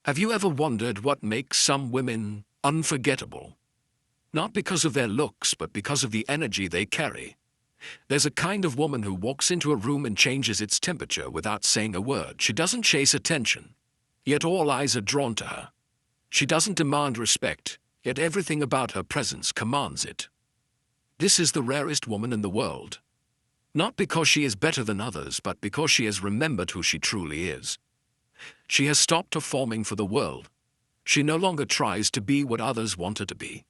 Have you ever wondered what makes some women unforgettable? Not because of their looks, but because of the energy they carry. There's a kind of woman who walks into a room and changes its temperature without saying a word. She doesn't chase attention, yet all eyes are drawn to her. She doesn't demand respect, yet everything about her presence commands it. This is the rarest woman in the world. Not because she is better than others, but because she has remembered who she truly is. She has stopped performing for the world. She no longer tries to be what others want her to be.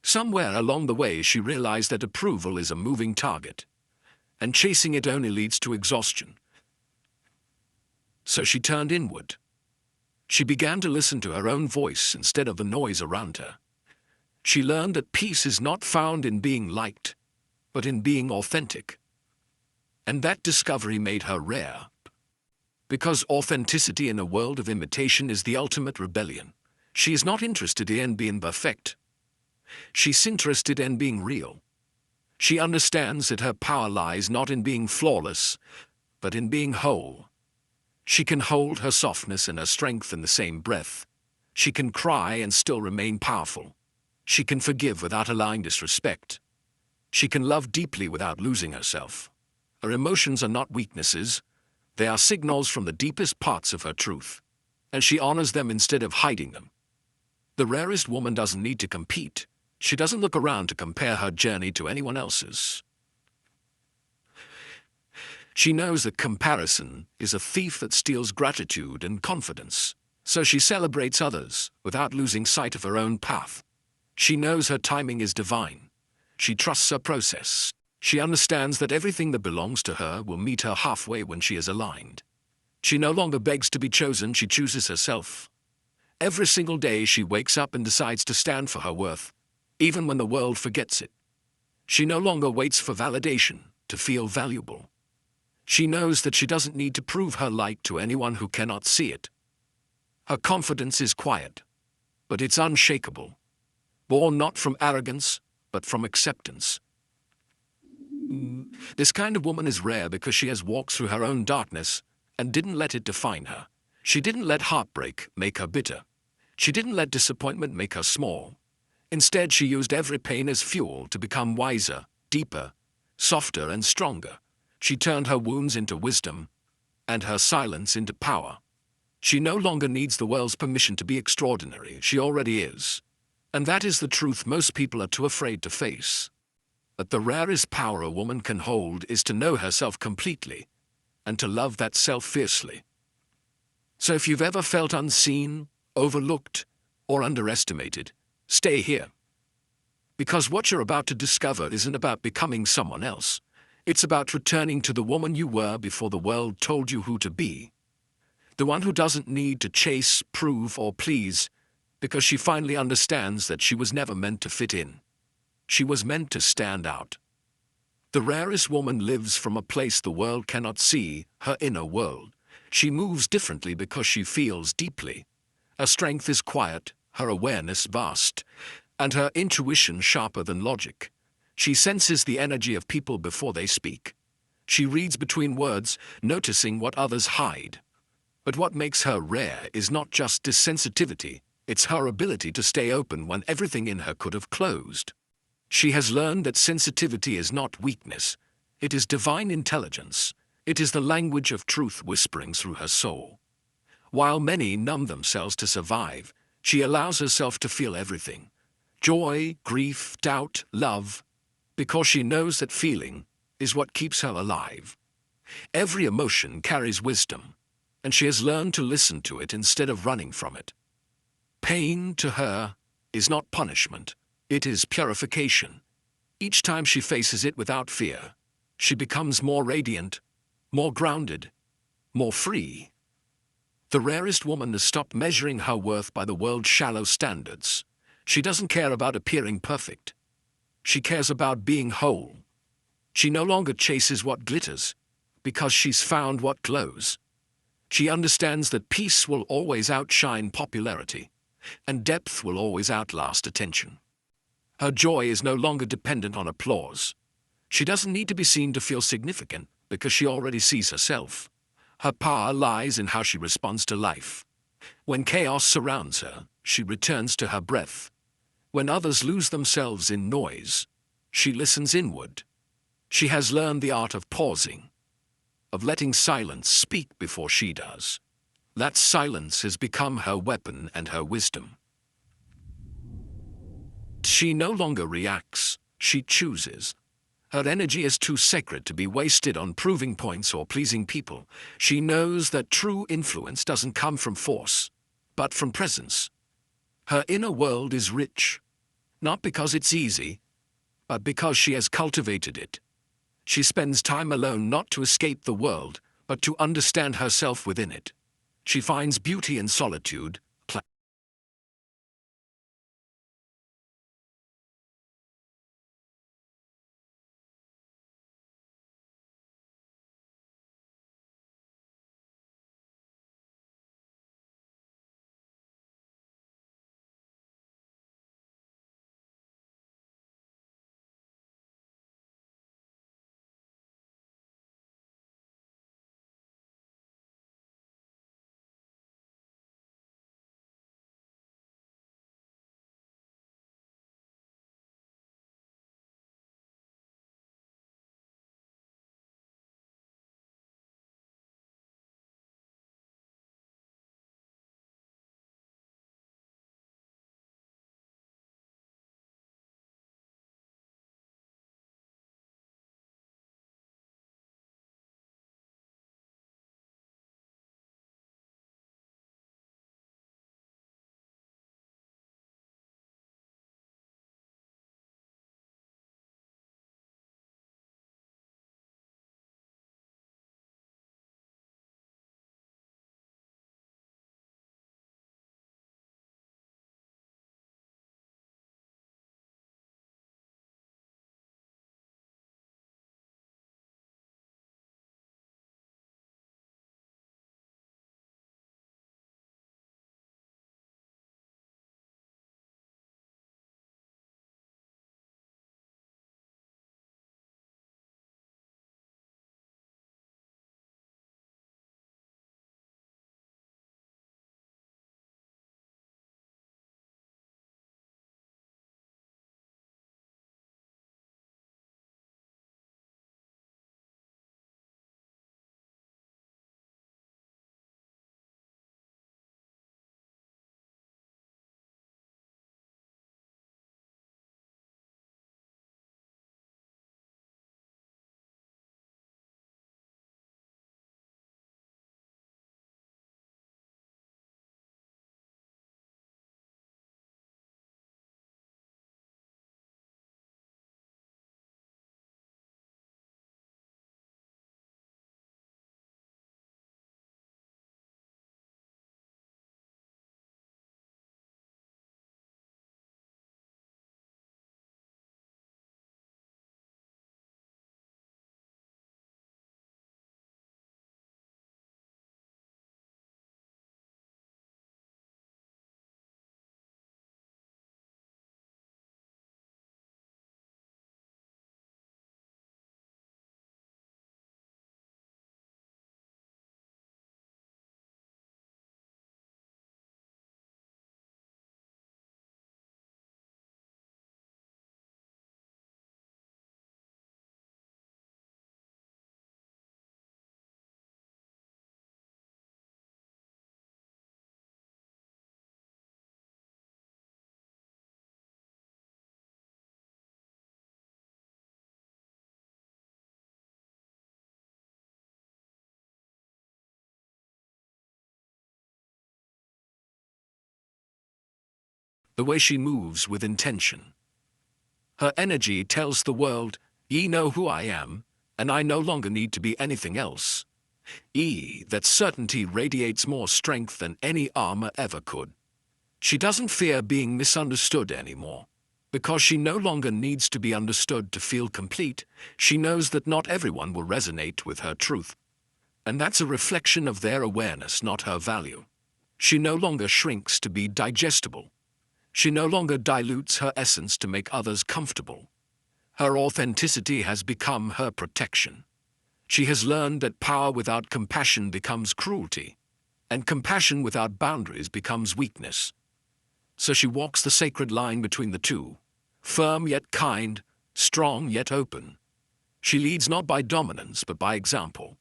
Somewhere along the way, she realized that approval is a moving target, and chasing it only leads to exhaustion. So she turned inward. She began to listen to her own voice instead of the noise around her. She learned that peace is not found in being liked, but in being authentic. And that discovery made her rare. Because authenticity in a world of imitation is the ultimate rebellion. She is not interested in being perfect. She's interested in being real. She understands that her power lies not in being flawless, but in being whole. She can hold her softness and her strength in the same breath. She can cry and still remain powerful. She can forgive without allowing disrespect. She can love deeply without losing herself. Her emotions are not weaknesses. They are signals from the deepest parts of her truth, and she honors them instead of hiding them. The rarest woman doesn't need to compete. She doesn't look around to compare her journey to anyone else's. She knows that comparison is a thief that steals gratitude and confidence, so she celebrates others without losing sight of her own path. She knows her timing is divine. She trusts her process. She understands that everything that belongs to her will meet her halfway when she is aligned. She no longer begs to be chosen, she chooses herself. Every single day she wakes up and decides to stand for her worth, even when the world forgets it. She no longer waits for validation to feel valuable. She knows that she doesn't need to prove her light to anyone who cannot see it. Her confidence is quiet, but it's unshakable, born not from arrogance, but from acceptance. This kind of woman is rare because she has walked through her own darkness and didn't let it define her. She didn't let heartbreak make her bitter. She didn't let disappointment make her small. Instead, she used every pain as fuel to become wiser, deeper, softer, and stronger. She turned her wounds into wisdom and her silence into power. She no longer needs the world's permission to be extraordinary. She already is. And that is the truth most people are too afraid to face. But the rarest power a woman can hold is to know herself completely and to love that self fiercely. So if you've ever felt unseen, overlooked, or underestimated, stay here. Because what you're about to discover isn't about becoming someone else. It's about returning to the woman you were before the world told you who to be. The one who doesn't need to chase, prove, or please, because she finally understands that she was never meant to fit in. She was meant to stand out. The rarest woman lives from a place the world cannot see, her inner world. She moves differently because she feels deeply. Her strength is quiet, her awareness vast, and her intuition sharper than logic. She senses the energy of people before they speak. She reads between words, noticing what others hide. But what makes her rare is not just desensitivity, it's her ability to stay open when everything in her could have closed. She has learned that sensitivity is not weakness. It is divine intelligence. It is the language of truth whispering through her soul. While many numb themselves to survive, she allows herself to feel everything. Joy, grief, doubt, love, because she knows that feeling is what keeps her alive. Every emotion carries wisdom, and she has learned to listen to it instead of running from it. Pain, to her, is not punishment. It is purification. Each time she faces it without fear, she becomes more radiant, more grounded, more free. The rarest woman has stopped measuring her worth by the world's shallow standards. She doesn't care about appearing perfect. She cares about being whole. She no longer chases what glitters, because she's found what glows. She understands that peace will always outshine popularity, and depth will always outlast attention. Her joy is no longer dependent on applause. She doesn't need to be seen to feel significant, because she already sees herself. Her power lies in how she responds to life. When chaos surrounds her, she returns to her breath. When others lose themselves in noise, she listens inward. She has learned the art of pausing, of letting silence speak before she does. That silence has become her weapon and her wisdom. She no longer reacts, she chooses. Her energy is too sacred to be wasted on proving points or pleasing people. She knows that true influence doesn't come from force, but from presence. Her inner world is rich, not because it's easy, but because she has cultivated it. She spends time alone not to escape the world, but to understand herself within it. She finds beauty in solitude, the way she moves with intention. Her energy tells the world, "Ye know who I am, and I no longer need to be anything else." That certainty radiates more strength than any armor ever could. She doesn't fear being misunderstood anymore. Because she no longer needs to be understood to feel complete, she knows that not everyone will resonate with her truth. And that's a reflection of their awareness, not her value. She no longer shrinks to be digestible. She no longer dilutes her essence to make others comfortable. Her authenticity has become her protection. She has learned that power without compassion becomes cruelty, and compassion without boundaries becomes weakness. So she walks the sacred line between the two, firm yet kind, strong yet open. She leads not by dominance but by example.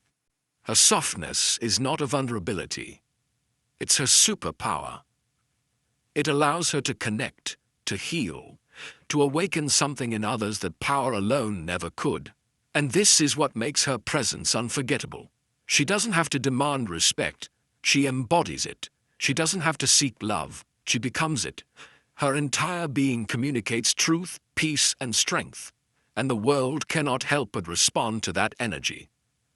Her softness is not a vulnerability. It's her superpower. It allows her to connect, to heal, to awaken something in others that power alone never could. And this is what makes her presence unforgettable. She doesn't have to demand respect. She embodies it. She doesn't have to seek love. She becomes it. Her entire being communicates truth, peace, and strength. And the world cannot help but respond to that energy.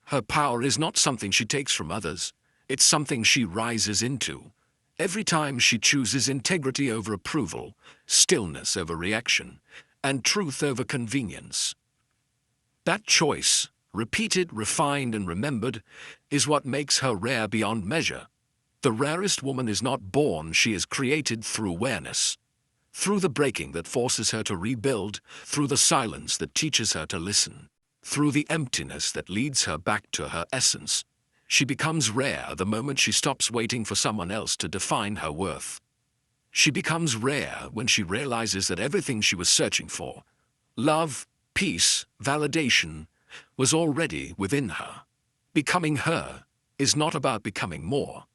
Her power is not something she takes from others. It's something she rises into. Every time she chooses integrity over approval, stillness over reaction, and truth over convenience. That choice, repeated, refined, and remembered, is what makes her rare beyond measure. The rarest woman is not born, she is created through awareness. Through the breaking that forces her to rebuild, through the silence that teaches her to listen, through the emptiness that leads her back to her essence. She becomes rare the moment she stops waiting for someone else to define her worth. She becomes rare when she realizes that everything she was searching for, love, peace, validation, was already within her. Becoming her is not about becoming more.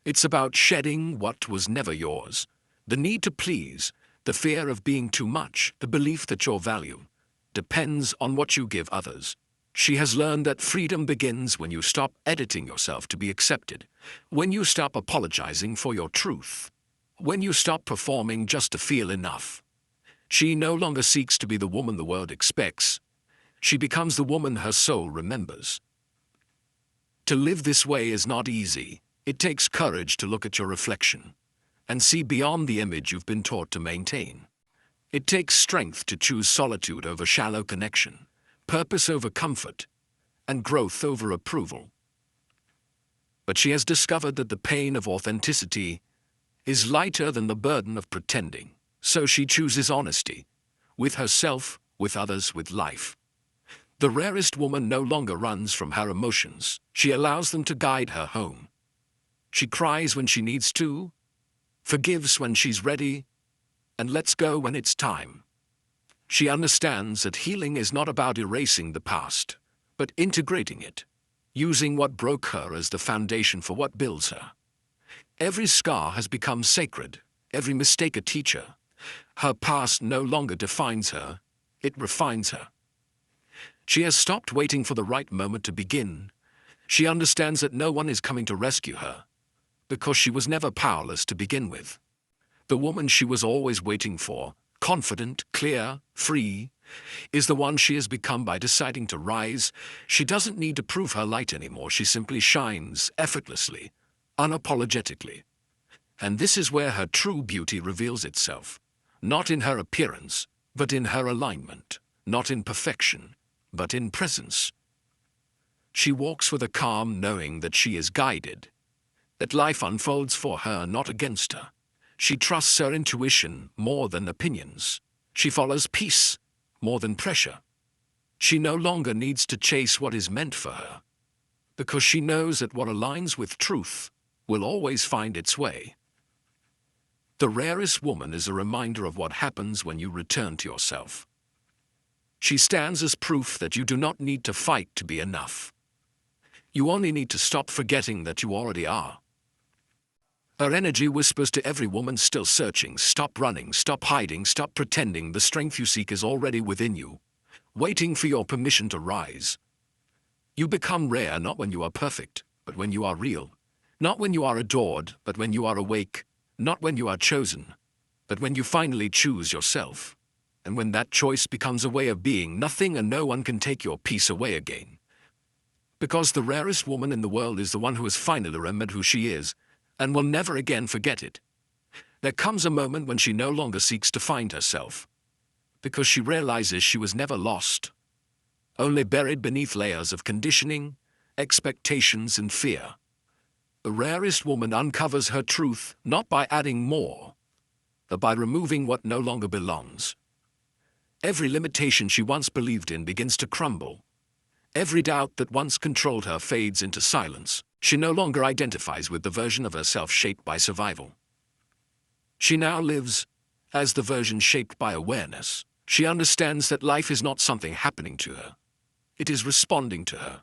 It's about shedding what was never yours. The need to please, the fear of being too much, the belief that your value depends on what you give others. She has learned that freedom begins when you stop editing yourself to be accepted, when you stop apologizing for your truth, when you stop performing just to feel enough. She no longer seeks to be the woman the world expects. She becomes the woman her soul remembers. To live this way is not easy. It takes courage to look at your reflection and see beyond the image you've been taught to maintain. It takes strength to choose solitude over shallow connection, purpose over comfort, and growth over approval. But she has discovered that the pain of authenticity is lighter than the burden of pretending. So she chooses honesty, with herself, with others, with life. The rarest woman no longer runs from her emotions. She allows them to guide her home. She cries when she needs to, forgives when she's ready, and lets go when it's time. She understands that healing is not about erasing the past, but integrating it, using what broke her as the foundation for what builds her. Every scar has become sacred, every mistake a teacher. Her past no longer defines her, it refines her. She has stopped waiting for the right moment to begin. She understands that no one is coming to rescue her, because she was never powerless to begin with. The woman she was always waiting for, confident, clear, free, is the one she has become by deciding to rise. She doesn't need to prove her light anymore. She simply shines effortlessly, unapologetically. And this is where her true beauty reveals itself. Not in her appearance, but in her alignment. Not in perfection, but in presence. She walks with a calm knowing that she is guided, that life unfolds for her, not against her. She trusts her intuition more than opinions. She follows peace more than pressure. She no longer needs to chase what is meant for her, because she knows that what aligns with truth will always find its way. The rarest woman is a reminder of what happens when you return to yourself. She stands as proof that you do not need to fight to be enough. You only need to stop forgetting that you already are. Her energy whispers to every woman still searching, stop running, stop hiding, stop pretending. The strength you seek is already within you, waiting for your permission to rise. You become rare not when you are perfect, but when you are real. Not when you are adored, but when you are awake. Not when you are chosen, but when you finally choose yourself. And when that choice becomes a way of being, nothing and no one can take your peace away again. Because the rarest woman in the world is the one who has finally remembered who she is, and will never again forget it. There comes a moment when she no longer seeks to find herself, because she realizes she was never lost, only buried beneath layers of conditioning, expectations, and fear. The rarest woman uncovers her truth not by adding more, but by removing what no longer belongs. Every limitation she once believed in begins to crumble. Every doubt that once controlled her fades into silence. She no longer identifies with the version of herself shaped by survival. She now lives as the version shaped by awareness. She understands that life is not something happening to her. It is responding to her.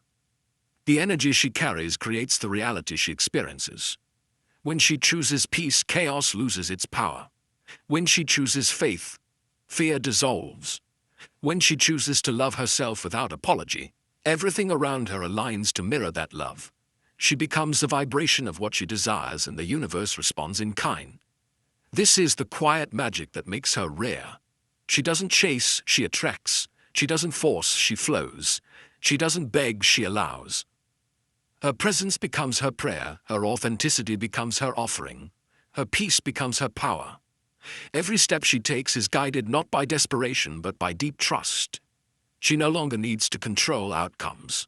The energy she carries creates the reality she experiences. When she chooses peace, chaos loses its power. When she chooses faith, fear dissolves. When she chooses to love herself without apology, everything around her aligns to mirror that love. She becomes the vibration of what she desires, and the universe responds in kind. This is the quiet magic that makes her rare. She doesn't chase, she attracts. She doesn't force, she flows. She doesn't beg, she allows. Her presence becomes her prayer, her authenticity becomes her offering, her peace becomes her power. Every step she takes is guided not by desperation but by deep trust. She no longer needs to control outcomes,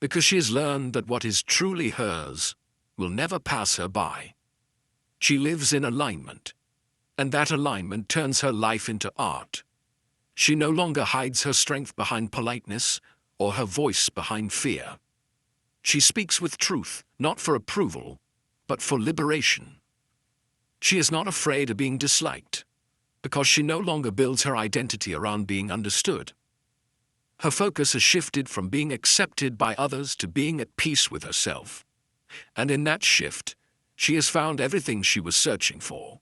because she has learned that what is truly hers will never pass her by. She lives in alignment, and that alignment turns her life into art. She no longer hides her strength behind politeness or her voice behind fear. She speaks with truth, not for approval, but for liberation. She is not afraid of being disliked, because she no longer builds her identity around being understood. Her focus has shifted from being accepted by others to being at peace with herself. And in that shift, she has found everything she was searching for.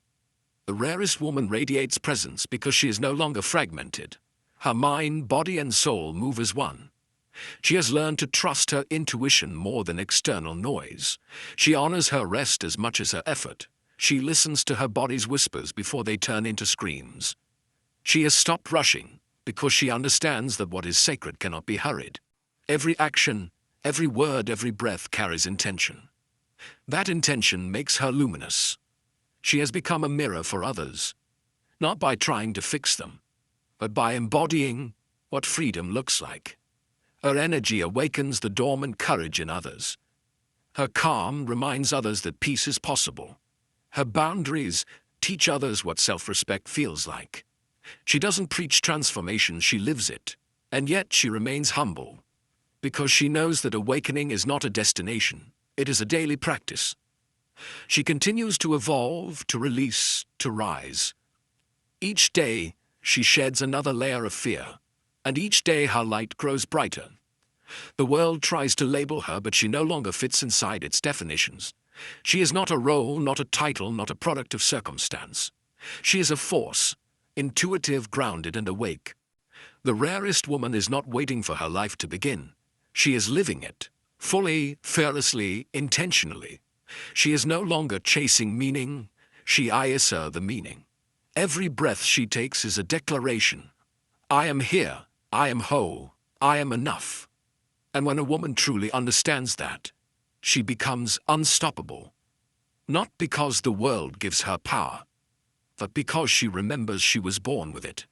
The rarest woman radiates presence because she is no longer fragmented. Her mind, body, and soul move as one. She has learned to trust her intuition more than external noise. She honors her rest as much as her effort. She listens to her body's whispers before they turn into screams. She has stopped rushing because she understands that what is sacred cannot be hurried. Every action, every word, every breath carries intention. That intention makes her luminous. She has become a mirror for others, not by trying to fix them, but by embodying what freedom looks like. Her energy awakens the dormant courage in others. Her calm reminds others that peace is possible. Her boundaries teach others what self-respect feels like. She doesn't preach transformation, she lives it. And yet she remains humble, because she knows that awakening is not a destination, it is a daily practice. She continues to evolve, to release, to rise. Each day, she sheds another layer of fear, and each day her light grows brighter. The world tries to label her, but she no longer fits inside its definitions. She is not a role, not a title, not a product of circumstance. She is a force, intuitive, grounded, and awake. The rarest woman is not waiting for her life to begin. She is living it, fully, fearlessly, intentionally. She is no longer chasing meaning, she is the meaning. Every breath she takes is a declaration. I am here, I am whole, I am enough. And when a woman truly understands that, she becomes unstoppable. Not because the world gives her power, but because she remembers she was born with it.